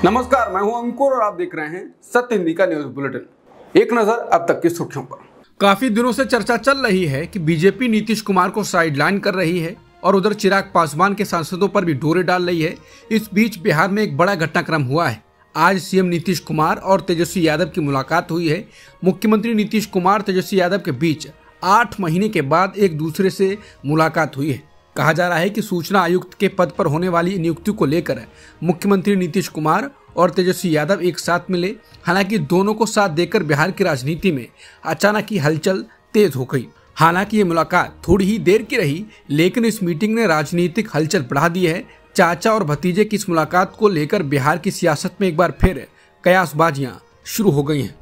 नमस्कार, मैं हूं अंकुर और आप देख रहे हैं सत्य हिंदी का न्यूज बुलेटिन। एक नजर अब तक की सुर्खियों पर। काफी दिनों से चर्चा चल रही है कि बीजेपी नीतीश कुमार को साइडलाइन कर रही है और उधर चिराग पासवान के सांसदों पर भी डोरे डाल रही है। इस बीच बिहार में एक बड़ा घटनाक्रम हुआ है। आज सीएम नीतीश कुमार और तेजस्वी यादव की मुलाकात हुई है। मुख्यमंत्री नीतीश कुमार तेजस्वी यादव के बीच 8 महीने के बाद एक दूसरे से मुलाकात हुई है। कहा जा रहा है कि सूचना आयुक्त के पद पर होने वाली नियुक्ति को लेकर मुख्यमंत्री नीतीश कुमार और तेजस्वी यादव एक साथ मिले। हालांकि दोनों को साथ देकर बिहार की राजनीति में अचानक ही हलचल तेज हो गई। हालांकि ये मुलाकात थोड़ी ही देर की रही, लेकिन इस मीटिंग ने राजनीतिक हलचल बढ़ा दी है। चाचा और भतीजे की इस मुलाकात को लेकर बिहार की सियासत में एक बार फिर कयासबाजियां शुरू हो गई हैं।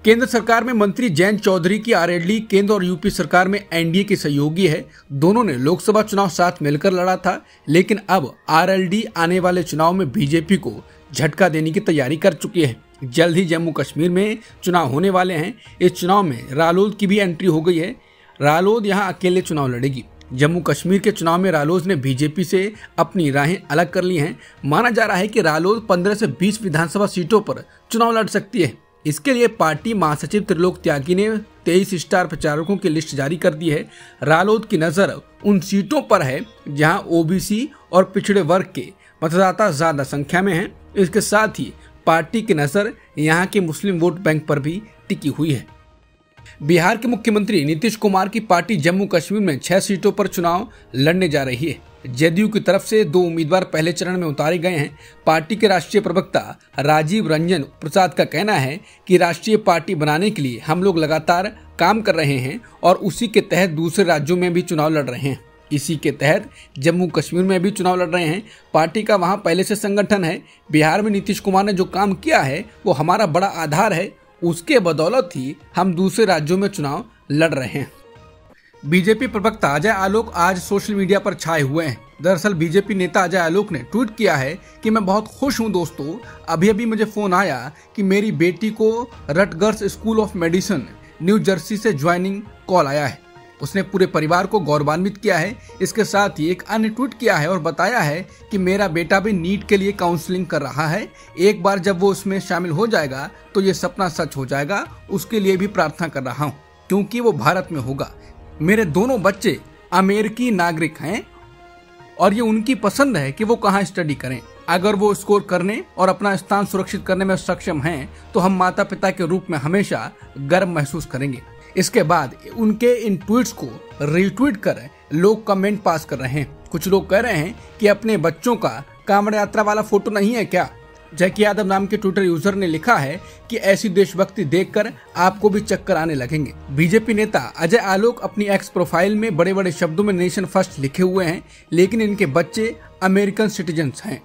केंद्र सरकार में मंत्री जयंत चौधरी की आरएलडी केंद्र और यूपी सरकार में एनडीए की सहयोगी है। दोनों ने लोकसभा चुनाव साथ मिलकर लड़ा था, लेकिन अब आरएलडी आने वाले चुनाव में बीजेपी को झटका देने की तैयारी कर चुकी है। जल्द ही जम्मू कश्मीर में चुनाव होने वाले हैं। इस चुनाव में रालोद की भी एंट्री हो गई है। रालोद यहां अकेले चुनाव लड़ेगी। जम्मू कश्मीर के चुनाव में रालोद ने बीजेपी से अपनी राहें अलग कर ली हैं। माना जा रहा है कि रालोद 15 से 20 विधानसभा सीटों पर चुनाव लड़ सकती है। इसके लिए पार्टी महासचिव त्रिलोक त्यागी ने 23 स्टार प्रचारकों की लिस्ट जारी कर दी है। रालोद की नजर उन सीटों पर है जहां ओबीसी और पिछड़े वर्ग के मतदाता ज्यादा संख्या में हैं। इसके साथ ही पार्टी की नजर यहां के मुस्लिम वोट बैंक पर भी टिकी हुई है। बिहार के मुख्यमंत्री नीतीश कुमार की पार्टी जम्मू कश्मीर में 6 सीटों पर चुनाव लड़ने जा रही है। जदयू की तरफ से 2 उम्मीदवार पहले चरण में उतारे गए हैं। पार्टी के राष्ट्रीय प्रवक्ता राजीव रंजन प्रसाद का कहना है कि राष्ट्रीय पार्टी बनाने के लिए हम लोग लगातार काम कर रहे हैं और उसी के तहत दूसरे राज्यों में भी चुनाव लड़ रहे हैं। इसी के तहत जम्मू कश्मीर में भी चुनाव लड़ रहे हैं। पार्टी का वहां पहले से संगठन है। बिहार में नीतीश कुमार ने जो काम किया है वो हमारा बड़ा आधार है। उसके बदौलत ही हम दूसरे राज्यों में चुनाव लड़ रहे हैं। बीजेपी प्रवक्ता अजय आलोक आज सोशल मीडिया पर छाए हुए हैं। दरअसल बीजेपी नेता अजय आलोक ने ट्वीट किया है कि मैं बहुत खुश हूं दोस्तों, अभी मुझे फोन आया कि मेरी बेटी को Rutgers school of medicine new Jersey से ज्वाइनिंग कॉल आया है। उसने पूरे परिवार को गौरवान्वित किया है। इसके साथ ही एक अन्य ट्वीट किया है और बताया है कि मेरा बेटा भी नीट के लिए काउंसलिंग कर रहा है। एक बार जब वो उसमें शामिल हो जाएगा तो ये सपना सच हो जाएगा। उसके लिए भी प्रार्थना कर रहा हूँ क्योंकि वो भारत में होगा। मेरे दोनों बच्चे अमेरिकी नागरिक हैं और ये उनकी पसंद है कि वो कहाँ स्टडी करें। अगर वो स्कोर करने और अपना स्थान सुरक्षित करने में सक्षम हैं तो हम माता पिता के रूप में हमेशा गर्व महसूस करेंगे। इसके बाद उनके इन ट्वीट्स को रीट्वीट कर लोग कमेंट पास कर रहे हैं। कुछ लोग कह रहे हैं कि अपने बच्चों का कांवड़ यात्रा वाला फोटो नहीं है क्या। जैकी यादव नाम के ट्विटर यूजर ने लिखा है कि ऐसी देशभक्ति देखकर आपको भी चक्कर आने लगेंगे। बीजेपी नेता अजय आलोक अपनी एक्स प्रोफाइल में बड़े बड़े शब्दों में नेशन फर्स्ट लिखे हुए हैं, लेकिन इनके बच्चे अमेरिकन सिटीजन्स हैं।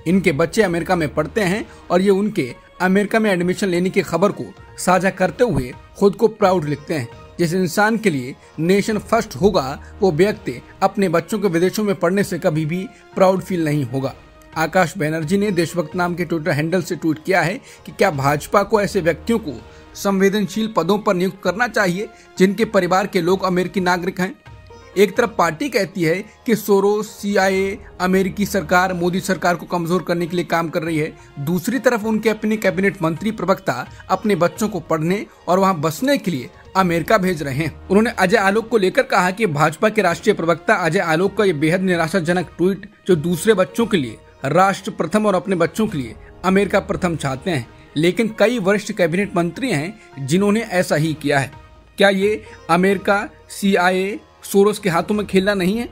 इनके बच्चे अमेरिका में पढ़ते हैं और ये उनके अमेरिका में एडमिशन लेने की खबर को साझा करते हुए खुद को प्राउड लिखते हैं। जिस इंसान के लिए नेशन फर्स्ट होगा वो व्यक्ति अपने बच्चों के विदेशों में पढ़ने से कभी भी प्राउड फील नहीं होगा। आकाश बनर्जी ने देशभक्त नाम के ट्विटर हैंडल से ट्वीट किया है कि क्या भाजपा को ऐसे व्यक्तियों को संवेदनशील पदों पर नियुक्त करना चाहिए जिनके परिवार के लोग अमेरिकी नागरिक हैं। एक तरफ पार्टी कहती है कि सोरोस, CIA, अमेरिकी सरकार मोदी सरकार को कमजोर करने के लिए काम कर रही है। दूसरी तरफ उनके अपने कैबिनेट मंत्री प्रवक्ता अपने बच्चों को पढ़ने और वहां बसने के लिए अमेरिका भेज रहे हैं। उन्होंने अजय आलोक को लेकर कहा कि भाजपा के राष्ट्रीय प्रवक्ता अजय आलोक का यह बेहद निराशाजनक ट्वीट, जो दूसरे बच्चों के लिए राष्ट्र प्रथम और अपने बच्चों के लिए अमेरिका प्रथम चाहते हैं, लेकिन कई वरिष्ठ कैबिनेट मंत्री हैं जिन्होंने ऐसा ही किया है। क्या ये अमेरिका, CIA, सोरोस के हाथों में खेलना नहीं है?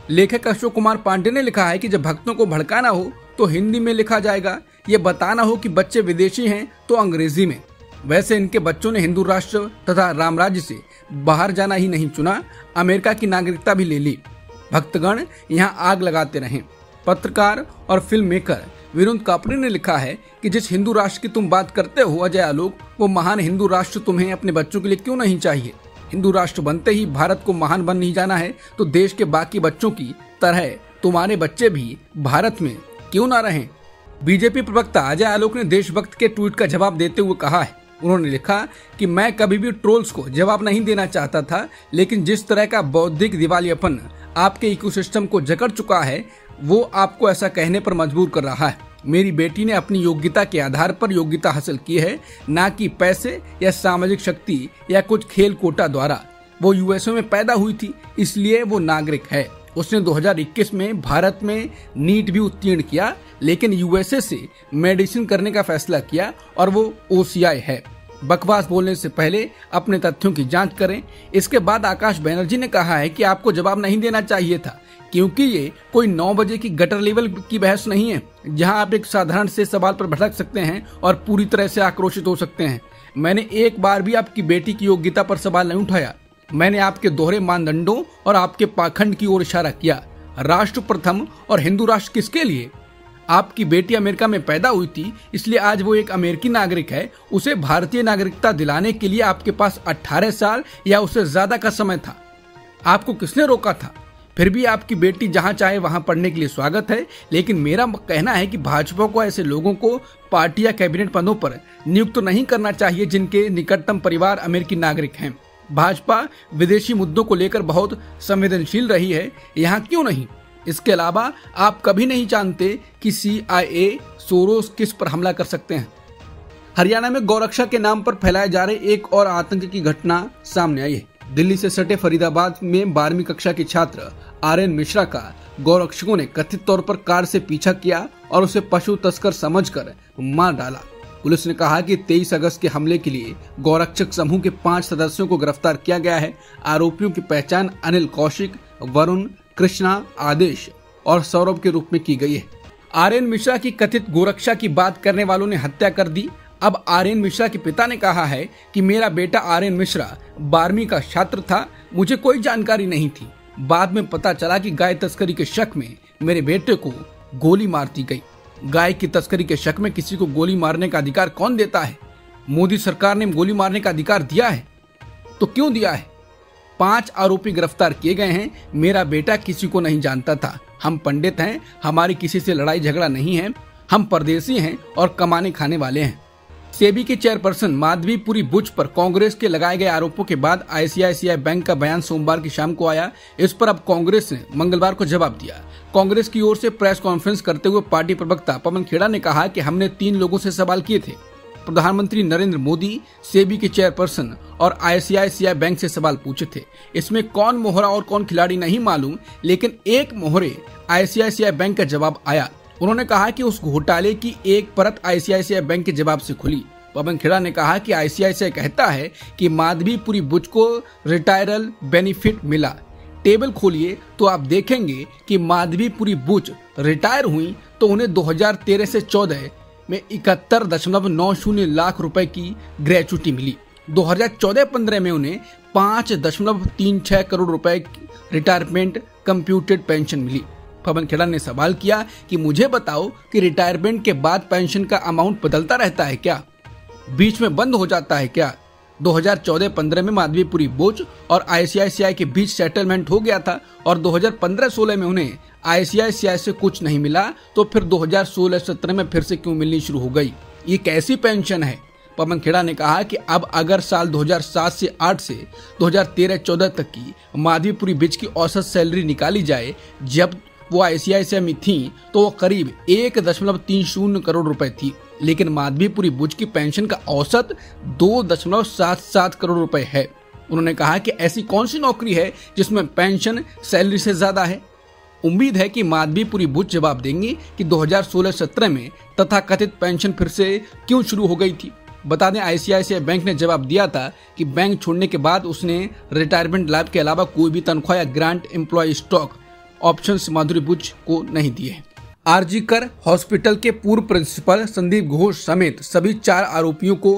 लेखक अशोक कुमार पांडे ने लिखा है कि जब भक्तों को भड़काना हो तो हिंदी में लिखा जाएगा, ये बताना हो कि बच्चे विदेशी हैं तो अंग्रेजी में। वैसे इनके बच्चों ने हिंदू राष्ट्र तथा राम राज्य से बाहर जाना ही नहीं चुना, अमेरिका की नागरिकता भी ले ली। भक्तगण यहाँ आग लगाते रहे। पत्रकार और फिल्म मेकर विनोद कापड़ी ने लिखा है कि जिस हिंदू राष्ट्र की तुम बात करते हो अजय आलोक, वो महान हिंदू राष्ट्र तुम्हें अपने बच्चों के लिए क्यों नहीं चाहिए? हिंदू राष्ट्र बनते ही भारत को महान बन नहीं जाना है तो देश के बाकी बच्चों की तरह तुम्हारे बच्चे भी भारत में क्यों ना रहें? बीजेपी प्रवक्ता अजय आलोक ने देशभक्त के ट्वीट का जवाब देते हुए कहा है, उन्होंने लिखा कि मैं कभी भी ट्रोल्स को जवाब नहीं देना चाहता था, लेकिन जिस तरह का बौद्धिक दिवालियापन आपके इकोसिस्टम को जकड़ चुका है वो आपको ऐसा कहने पर मजबूर कर रहा है। मेरी बेटी ने अपनी योग्यता के आधार पर योग्यता हासिल की है, ना कि पैसे या सामाजिक शक्ति या कुछ खेल कोटा द्वारा। वो यूएसए में पैदा हुई थी, इसलिए वो नागरिक है। उसने 2021 में भारत में नीट भी उत्तीर्ण किया, लेकिन यूएसए से मेडिसिन करने का फैसला किया और वो ओसीआई है। बकवास बोलने से पहले अपने तथ्यों की जांच करें। इसके बाद आकाश बनर्जी ने कहा है कि आपको जवाब नहीं देना चाहिए था, क्योंकि ये कोई 9 बजे की गटर लेवल की बहस नहीं है, जहां आप एक साधारण से सवाल पर भटक सकते हैं और पूरी तरह से आक्रोशित हो सकते हैं। मैंने एक बार भी आपकी बेटी की योग्यता पर सवाल नहीं उठाया। मैंने आपके दोहरे मानदंडों और आपके पाखंड की ओर इशारा किया। राष्ट्र प्रथम और हिंदू राष्ट्र किसके लिए? आपकी बेटी अमेरिका में पैदा हुई थी, इसलिए आज वो एक अमेरिकी नागरिक है। उसे भारतीय नागरिकता दिलाने के लिए आपके पास 18 साल या उससे ज्यादा का समय था। आपको किसने रोका था? फिर भी आपकी बेटी जहां चाहे वहां पढ़ने के लिए स्वागत है, लेकिन मेरा कहना है कि भाजपा को ऐसे लोगों को पार्टी या कैबिनेट पदों पर नियुक्त नहीं करना चाहिए जिनके निकटतम परिवार अमेरिकी नागरिक हैं। भाजपा विदेशी मुद्दों को लेकर बहुत संवेदनशील रही है, यहाँ क्यों नहीं? इसके अलावा आप कभी नहीं जानते कि CIA सोरोस किस पर हमला कर सकते हैं। हरियाणा में गौरक्षा के नाम पर फैलाए जा रहे एक और आतंक की घटना सामने आई है। दिल्ली से सटे फरीदाबाद में 12वीं कक्षा के छात्र आर्यन मिश्रा का गौरक्षकों ने कथित तौर पर कार से पीछा किया और उसे पशु तस्कर समझकर मार डाला। पुलिस ने कहा कि 23 अगस्त के हमले के लिए गौरक्षक समूह के 5 सदस्यों को गिरफ्तार किया गया है। आरोपियों की पहचान अनिल कौशिक, वरुण, कृष्णा, आदेश और सौरभ के रूप में की गई है। आर्यन मिश्रा की कथित गोरक्षा की बात करने वालों ने हत्या कर दी। अब आर्यन मिश्रा के पिता ने कहा है कि मेरा बेटा आर्यन मिश्रा 12वीं का छात्र था, मुझे कोई जानकारी नहीं थी। बाद में पता चला कि गाय तस्करी के शक में मेरे बेटे को गोली मार दी गई। गाय की तस्करी के शक में किसी को गोली मारने का अधिकार कौन देता है? मोदी सरकार ने गोली मारने का अधिकार दिया है, तो क्यों दिया है? 5 आरोपी गिरफ्तार किए गए हैं। मेरा बेटा किसी को नहीं जानता था। हम पंडित हैं, हमारी किसी से लड़ाई झगड़ा नहीं है। हम परदेसी हैं और कमाने खाने वाले हैं। सेबी के चेयरपर्सन माधवीपुरी बुच पर कांग्रेस के लगाए गए आरोपों के बाद ICICI बैंक का बयान सोमवार की शाम को आया। इस पर अब कांग्रेस ने मंगलवार को जवाब दिया। कांग्रेस की ओर से प्रेस कॉन्फ्रेंस करते हुए पार्टी प्रवक्ता पवन खेड़ा ने कहा कि हमने 3 लोगों से सवाल किए थे। प्रधानमंत्री नरेंद्र मोदी, सेबी के चेयरपर्सन और ICICI बैंक से सवाल पूछे थे। इसमें कौन मोहरा और कौन खिलाड़ी नहीं मालूम, लेकिन एक मोहरे ICICI बैंक का जवाब आया। उन्होंने कहा कि उस घोटाले की एक परत ICICI बैंक के जवाब से खुली। पवन खेड़ा ने कहा कि ICICI कहता है कि माधवीपुरी बुच को रिटायरल बेनिफिट मिला। टेबल खोलिए तो आप देखेंगे कि माधवीपुरी बुच रिटायर हुई तो उन्हें 2013 से 14 में 71.90 लाख रुपए की ग्रेच्युटी मिली। 2014-15 में उन्हें 5.36 करोड़ रुपए की रिटायरमेंट कंप्यूटेड पेंशन मिली। पवन खेड़ा ने सवाल किया कि मुझे बताओ कि रिटायरमेंट के बाद पेंशन का अमाउंट बदलता रहता है क्या? बीच में बंद हो जाता है क्या? 2014-15 में माधवीपुरी बुच और ICICI के बीच सेटलमेंट हो गया था और 2015-16 में उन्हें ICICI से कुछ नहीं मिला, तो फिर 2016-17 में फिर से क्यों मिलनी शुरू हो गई? ये कैसी पेंशन है? पवन खेड़ा ने कहा कि अब अगर साल 2007 से 8 से 2013-14 तक की माधवीपुरी बुच की औसत सैलरी निकाली जाए, जब वो ICICI में थी तो वो करीब 1.30 करोड़ रुपए थी, लेकिन माधवीपुरी बुच की पेंशन का औसत 2.77 करोड़ रुपए है। उन्होंने कहा कि ऐसी कौन सी नौकरी है जिसमें पेंशन सैलरी से ज्यादा है? उम्मीद है कि माधवीपुरी बुच जवाब देंगी कि 2016-17 में तथाकथित पेंशन फिर से क्यों शुरू हो गई थी। बता दें, ICICI बैंक ने जवाब दिया था कि बैंक छोड़ने के बाद उसने रिटायरमेंट लाभ के अलावा कोई भी तनख्वाह या ग्रांट एम्प्लॉय स्टॉक ऑप्शंस माधुरी बुच को नहीं दिए। आरजीकर हॉस्पिटल के पूर्व प्रिंसिपल संदीप घोष समेत सभी 4 आरोपियों को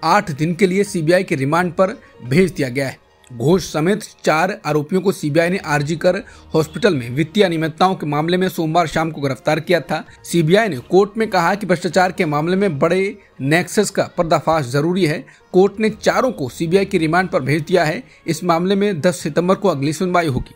8 दिन के लिए CBI के रिमांड पर भेज दिया गया है। घोष समेत 4 आरोपियों को CBI ने आरजीकर हॉस्पिटल में वित्तीय अनियमितताओं के मामले में सोमवार शाम को गिरफ्तार किया था। CBI ने कोर्ट में कहा कि भ्रष्टाचार के मामले में बड़े नेक्सस का पर्दाफाश जरूरी है। कोर्ट ने चारों को CBI के रिमांड पर भेज दिया है। इस मामले में 10 सितंबर को अगली सुनवाई होगी।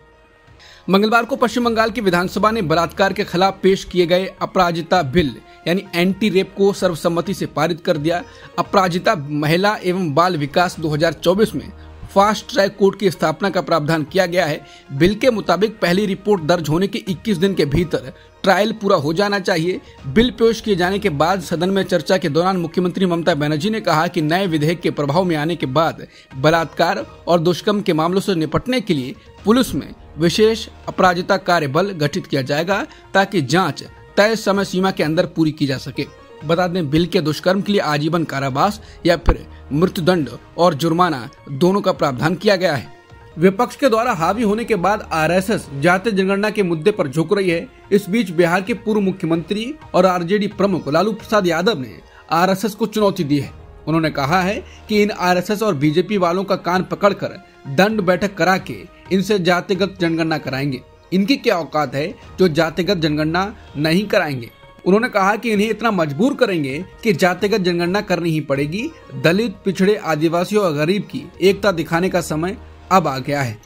मंगलवार को पश्चिम बंगाल की विधानसभा ने बलात्कार के खिलाफ पेश किए गए अपराजिता बिल यानी एंटी रेप को सर्वसम्मति से पारित कर दिया। अपराजिता महिला एवं बाल विकास 2024 में फास्ट ट्रैक कोर्ट की स्थापना का प्रावधान किया गया है। बिल के मुताबिक पहली रिपोर्ट दर्ज होने के 21 दिन के भीतर ट्रायल पूरा हो जाना चाहिए। बिल पेश किए जाने के बाद सदन में चर्चा के दौरान मुख्यमंत्री ममता बनर्जी ने कहा कि नए विधेयक के प्रभाव में आने के बाद बलात्कार और दुष्कर्म के मामलों से निपटने के लिए पुलिस में विशेष अपराजिता कार्य बल गठित किया जाएगा ताकि जांच तय समय सीमा के अंदर पूरी की जा सके। बता दें, बिल के दुष्कर्म के लिए आजीवन कारावास या फिर मृत्युदंड और जुर्माना दोनों का प्रावधान किया गया है। विपक्ष के द्वारा हावी होने के बाद आरएसएस जातीय जनगणना के मुद्दे पर झुक रही है। इस बीच बिहार के पूर्व मुख्यमंत्री और आरजेडी प्रमुख लालू प्रसाद यादव ने आरएसएस को चुनौती दी है। उन्होंने कहा है कि इन आरएसएस और बीजेपी वालों का कान पकड़कर दंड बैठक करा के इनसे जातिगत जनगणना कराएंगे। इनकी क्या औकात है जो जातिगत जनगणना नहीं कराएंगे। उन्होंने कहा कि इन्हें इतना मजबूर करेंगे कि जातिगत जनगणना करनी ही पड़ेगी। दलित, पिछड़े, आदिवासी और गरीब की एकता दिखाने का समय अब आ गया है।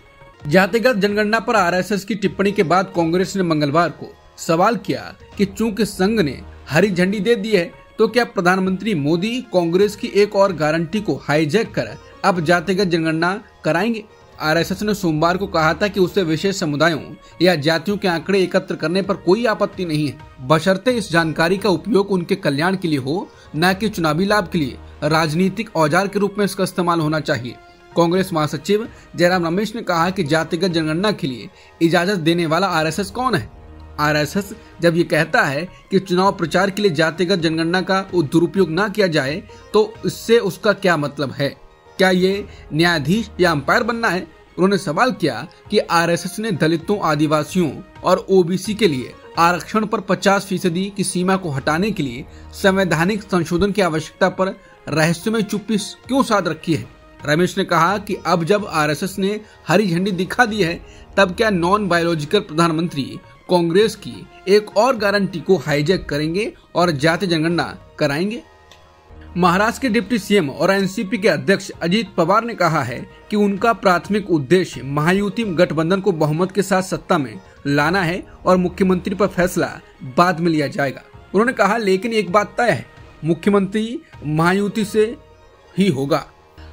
जातिगत जनगणना पर आरएसएस की टिप्पणी के बाद कांग्रेस ने मंगलवार को सवाल किया कि चूंकि संघ ने हरी झंडी दे दी है तो क्या प्रधानमंत्री मोदी कांग्रेस की एक और गारंटी को हाईजैक कर अब जातिगत जनगणना कराएंगे। आरएसएस ने सोमवार को कहा था कि उसे विशेष समुदायों या जातियों के आंकड़े एकत्र करने पर कोई आपत्ति नहीं है, बशर्ते इस जानकारी का उपयोग उनके कल्याण के लिए हो, न कि चुनावी लाभ के लिए। राजनीतिक औजार के रूप में इसका इस्तेमाल होना चाहिए। कांग्रेस महासचिव जयराम रमेश ने कहा कि जातिगत जनगणना के लिए इजाजत देने वाला आरएसएस कौन है। आरएसएस जब ये कहता है कि चुनाव प्रचार के लिए जातिगत जनगणना का दुरुपयोग न किया जाए तो इससे उसका क्या मतलब है? क्या ये न्यायाधीश या अंपायर बनना है? उन्होंने सवाल किया कि आरएसएस ने दलितों, आदिवासियों और ओबीसी के लिए आरक्षण पर 50% की सीमा को हटाने के लिए संवैधानिक संशोधन की आवश्यकता पर रहस्यमय चुप्पी क्यों साध रखी है। रमेश ने कहा कि अब जब आरएसएस ने हरी झंडी दिखा दी है तब क्या नॉन बायोलॉजिकल प्रधानमंत्री कांग्रेस की एक और गारंटी को हाईजैक करेंगे और जाति जनगणना कराएंगे। महाराष्ट्र के डिप्टी सीएम और एनसीपी के अध्यक्ष अजित पवार ने कहा है कि उनका प्राथमिक उद्देश्य महायुति गठबंधन को बहुमत के साथ सत्ता में लाना है और मुख्यमंत्री पर फैसला बाद में लिया जाएगा। उन्होंने कहा, लेकिन एक बात तय है, मुख्यमंत्री महायुति से ही होगा।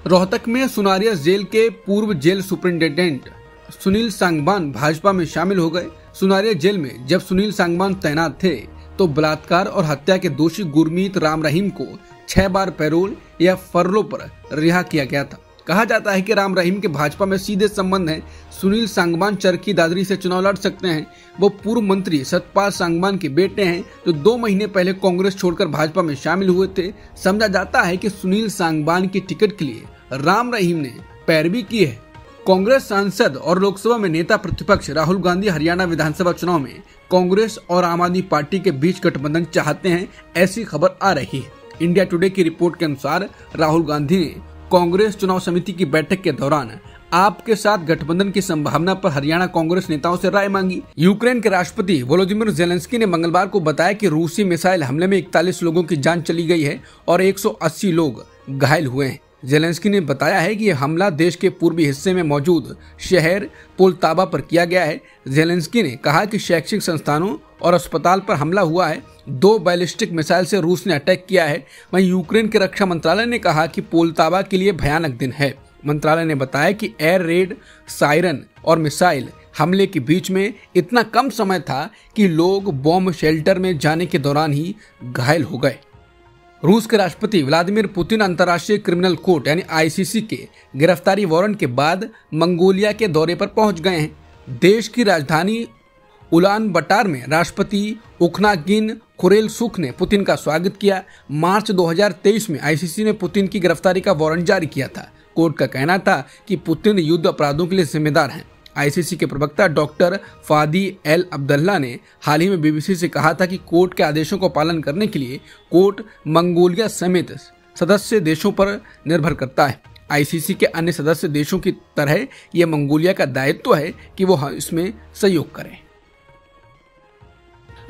रोहतक में सुनारिया जेल के पूर्व जेल सुपरिंटेंडेंट सुनील सांगवान भाजपा में शामिल हो गए। सुनारिया जेल में जब सुनील सांगवान तैनात थे तो बलात्कार और हत्या के दोषी गुरमीत राम रहीम को 6 बार पैरोल या फरलो पर रिहा किया गया था। कहा जाता है कि राम रहीम के भाजपा में सीधे संबंध हैं। सुनील सांगवान चरखी दादरी से चुनाव लड़ सकते हैं। वो पूर्व मंत्री सतपाल सांगवान के बेटे हैं जो 2 महीने पहले कांग्रेस छोड़कर भाजपा में शामिल हुए थे। समझा जाता है कि सुनील सांगवान की टिकट के लिए राम रहीम ने पैरवी की है। कांग्रेस सांसद और लोकसभा में नेता प्रतिपक्ष राहुल गांधी हरियाणा विधानसभा चुनाव में कांग्रेस और आम आदमी पार्टी के बीच गठबंधन चाहते हैं, ऐसी खबर आ रही है। इंडिया टुडे की रिपोर्ट के अनुसार राहुल गांधी ने कांग्रेस चुनाव समिति की बैठक के दौरान आप के साथ गठबंधन की संभावना पर हरियाणा कांग्रेस नेताओं से राय मांगी। यूक्रेन के राष्ट्रपति वोलोदिमीर जेलेंस्की ने मंगलवार को बताया कि रूसी मिसाइल हमले में 41 लोगों की जान चली गई है और 180 लोग घायल हुए हैं। जेलेंस्की ने बताया है कि यह हमला देश के पूर्वी हिस्से में मौजूद शहर पोलताबा पर किया गया है। जेलेंस्की ने कहा कि शैक्षिक संस्थानों और अस्पताल पर हमला हुआ है। 2 बैलिस्टिक मिसाइल से रूस ने अटैक किया है। वहीं यूक्रेन के रक्षा मंत्रालय ने कहा कि पोलताबा के लिए भयानक दिन है। मंत्रालय ने बताया कि एयर रेड, सायरन और मिसाइल हमले के बीच में इतना कम समय था कि लोग बॉम्ब शेल्टर में जाने के दौरान ही घायल हो गए। रूस के राष्ट्रपति व्लादिमीर पुतिन अंतर्राष्ट्रीय क्रिमिनल कोर्ट यानी आईसीसी के गिरफ्तारी वारंट के बाद मंगोलिया के दौरे पर पहुंच गए हैं। देश की राजधानी उलान बटार में राष्ट्रपति उखनागिन खुरेलसुख ने पुतिन का स्वागत किया। मार्च 2023 में आईसीसी ने पुतिन की गिरफ्तारी का वारंट जारी किया था। कोर्ट का कहना था कि पुतिन युद्ध अपराधों के लिए जिम्मेदार हैं। आईसीसी के प्रवक्ता डॉक्टर फादी एल अब्दुल्ला ने हाल ही में बीबीसी से कहा था कि कोर्ट के आदेशों का पालन करने के लिए कोर्ट मंगोलिया समेत सदस्य देशों पर निर्भर करता है। आईसीसी के अन्य सदस्य देशों की तरह यह मंगोलिया का दायित्व है कि वो इसमें सहयोग करें।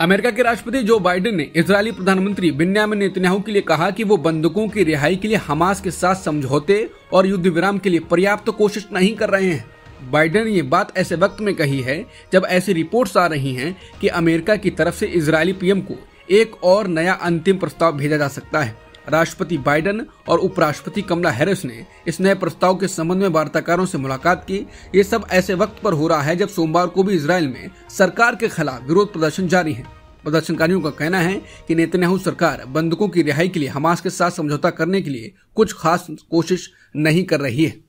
अमेरिका के राष्ट्रपति जो बाइडेन ने इजरायली प्रधानमंत्री बेंजामिन नेतन्याहू के लिए कहा कि वो बंधकों की रिहाई के लिए हमास के साथ समझौते और युद्ध विराम के लिए पर्याप्त कोशिश नहीं कर रहे हैं। बाइडेन ने ये बात ऐसे वक्त में कही है जब ऐसी रिपोर्ट्स आ रही हैं कि अमेरिका की तरफ से इजरायली पीएम को एक और नया अंतिम प्रस्ताव भेजा जा सकता है। राष्ट्रपति बाइडेन और उपराष्ट्रपति कमला हैरिस ने इस नए प्रस्ताव के संबंध में वार्ताकारों से मुलाकात की। ये सब ऐसे वक्त पर हो रहा है जब सोमवार को भी इजरायल में सरकार के खिलाफ विरोध प्रदर्शन जारी है। प्रदर्शनकारियों का कहना है कि नेतन्याहू सरकार बंधकों की रिहाई के लिए हमास के साथ समझौता करने के लिए कुछ खास कोशिश नहीं कर रही है।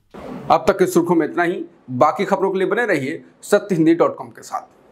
अब तक की सुर्खियों में इतना ही। बाकी खबरों के लिए बने रहिए सत्यहिंदी.com के साथ।